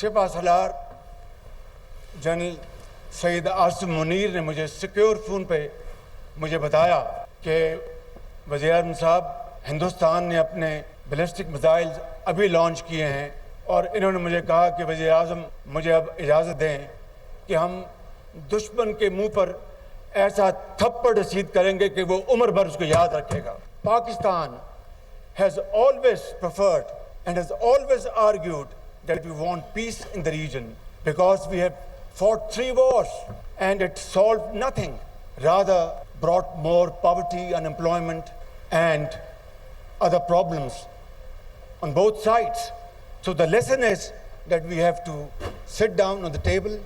سپہ سالار general Syed Asim Munir نے مجھے secure phone پہ مجھے بتایا کہ وزیر اعظم صاحب ہندوستان نے اپنے بیلسٹک میزائل ابھی لانچ کیے ہیں اور انہوں نے مجھے کہا کہ وزیر اعظم مجھے اب اجازت دیں کہ ہم دشمن کے منہ پر ایسا تھپڑ رسید کریں گے کہ وہ عمر بھر اس کو یاد رکھے گا. Pakistan has always preferred and has always argued that we want peace in the region because we have fought 3 wars and it solved nothing, rather brought more poverty, unemployment and other problems on both sides. So the lesson is that we have to sit down on the table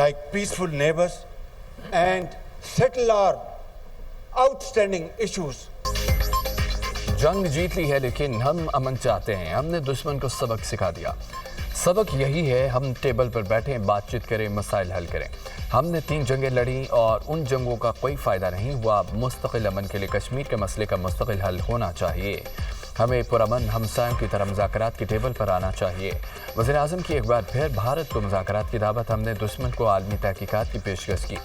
like peaceful neighbors and settle our outstanding issues. جنگ جیت لی ہے لیکن ہم امن چاہتے ہیں. ہم نے دشمن کو سبق سکھا دیا. سبق یہی ہے ہم ٹیبل پر بیٹھیں, بات چیت کریں, مسائل حل کریں. ہم نے 3 جنگیں لڑیں اور ان جنگوں کا کوئی فائدہ نہیں ہوا. مستقل امن کے لیے کشمیر کے مسئلے کا مستقل حل ہونا چاہیے. ہمیں پرامن ہمسایوں کی طرح مذاکرات کی ٹیبل پر آنا چاہیے. وزیر اعظم کی ایک بار پھر بھارت کو مذاکرات کی دعوت. ہم نے دشمن کو عالمی تحقیقات کی پیشکش کی.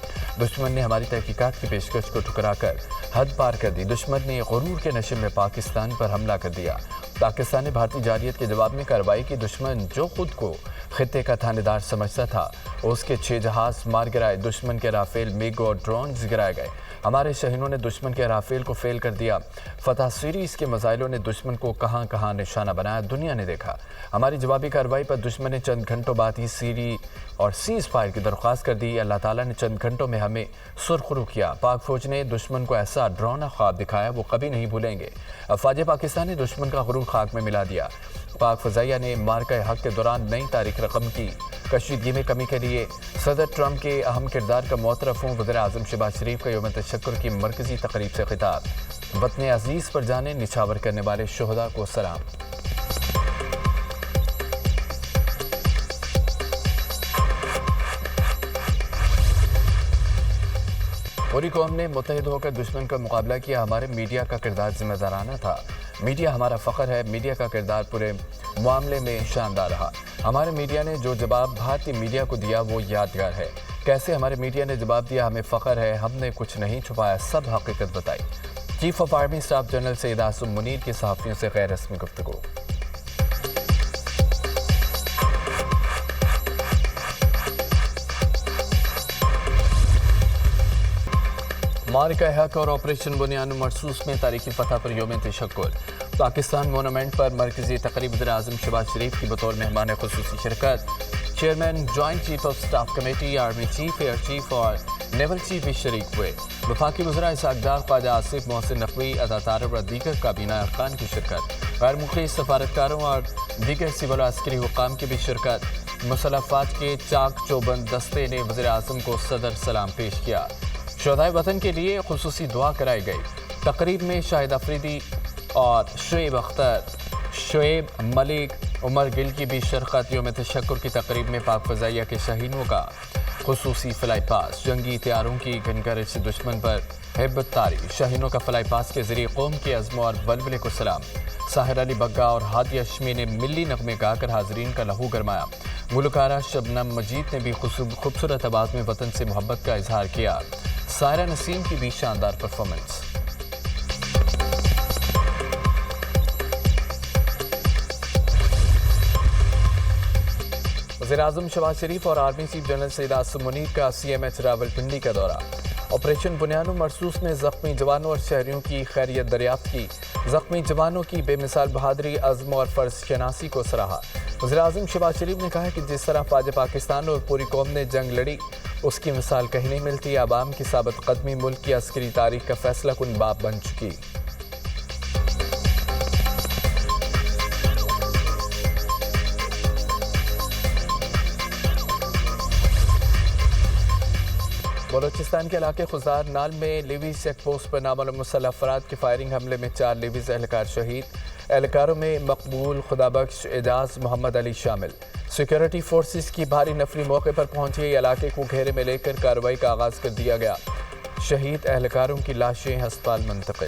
دشمن نے ہماری تحقیقات کی پیشکش کو ٹھکرا کر حد پار کر دی. دشمن نے غرور کے نشے میں پاکستان پر حملہ کر دیا. پاکستان نے بھارتی جارحیت کے جواب میں کارروائی کی. دشمن جو خود کو خطے کا تھانے دار سمجھتا تھا اس کے 6 جہاز مار گرائے. دشمن کے رافیل, میگ اور ڈرونز گرائے گئے. ہمارے شاہینوں نے دشمن کے رافیل کو فیل کر دیا. فتح سیریز کے میزائلوں نے دشمن کو کہاں کہاں نشانہ بنایا, دنیا نے دیکھا. ہماری جوابی کارروائی پر دشمن نے چند گھنٹوں بعد ہی سیری اور سیز فائر کی درخواست کر دی. اللہ تعالیٰ نے چند گھنٹوں میں ہمیں سرخرو کیا. پاک فوج نے دشمن کو ایسا ڈراؤنا خواب دکھایا وہ کبھی نہیں بھولیں گے. افواج پاکستان نے دشمن کا غرور خاک میں ملا دیا. پاک فضائیہ نے مارکہ حق کے دوران نئی تاریخ رقم کی. کشیدگی میں کمی کے لیے صدر ٹرمپ کے اہم کردار کا معترف ہوں. وزیر اعظم شہباز شریف کا یوم تشکر کی مرکزی تقریب سے خطاب. وطن عزیز پر جانیں نچھاور کرنے والے شہداء کو سلام. پوری قوم نے متحد ہو کر دشمن کا مقابلہ کیا. ہمارے میڈیا کا کردار ذمہ دارانہ تھا. میڈیا ہمارا فخر ہے. میڈیا کا کردار پورے معاملے میں شاندار رہا. ہمارے میڈیا نے جو جواب بھارتی میڈیا کو دیا وہ یادگار ہے. کیسے ہمارے میڈیا نے جواب دیا, ہمیں فخر ہے. ہم نے کچھ نہیں چھپایا, سب حقیقت بتائی. Chief of army staff general Syed Asim Munir کی صحافیوں سے غیر رسمی گفتگو. مارکہ حق اور آپریشن بنیان مرصوص میں تاریخی فتح پر یوم تشکر. پاکستان مونومنٹ پر مرکزی تقریب وزیر اعظم شہباز شریف کی بطور مہمان خصوصی شرکت. Chairman joint chief of staff committee, army chief, air chief اور نیول چیف بھی شریک ہوئے. وفاقی وزراء اسحاق ڈار, خواجہ آصف, محسن نقوی, عطا طارق اور دیگر کابینہ ارکان کی شرکت. غیر ملکی سفارتکاروں اور دیگر سول و عسکری حکام کی بھی شرکت. مسلح افواج کے چاک چوبند دستے نے وزیر اعظم کو صدر سلام پیش کیا. شہدائے وطن کے لیے خصوصی دعا کرائی گئی. تقریب میں شاہد افریدی اور شعیب اختر, شعیب ملک, عمر گل کی بھی شرکت. یوم تشکر کی تقریب میں پاک فضائیہ کے شاہینوں کا خصوصی فلائی پاس. جنگی طیاروں کی گنگرج سے دشمن پر ہیبت طاری. شاہینوں کا فلائی پاس کے ذریعے قوم کے عزم اور ولولے کو سلام. ساحر علی بگا اور ہادی اشمی نے ملی نغمے گا کر حاضرین کا لہو گرمایا. گلوکارہ شبنم مجید نے بھی خوبصورت آواز میں وطن سے محبت کا اظہار کیا. سائرہ نسیم کی بھی شاندار پرفارمنس. وزیر اعظم شہباز شریف اور army chief general Syed Asim Munir کا CMH راولپنڈی کا دورہ. آپریشن بنیان مرصوص میں زخمی جوانوں اور شہریوں کی خیریت دریافت کی. زخمی جوانوں کی بے مثال بہادری, عزم اور فرض شناسی کو سراہا. وزیر اعظم شہباز شریف نے کہا کہ جس طرح فوج پاکستان اور پوری قوم نے جنگ لڑی اس کی مثال کہیں نہیں ملتی. عوام کی ثابت قدمی ملک کی عسکری تاریخ کا فیصلہ کن باب بن چکی. بلوچستان کے علاقے خزار نال میں لیویز چیک پوسٹ پر نامعلوم مسلح افراد کے فائرنگ حملے میں 4 لیویز اہلکار شہید. اہلکاروں میں مقبول, خدا بخش, اعجاز, محمد علی شامل. سیکیورٹی فورسز کی بھاری نفری موقع پر پہنچی. علاقے کو گھیرے میں لے کر کارروائی کا آغاز کر دیا گیا. شہید اہلکاروں کی لاشیں ہسپتال منتقل.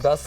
10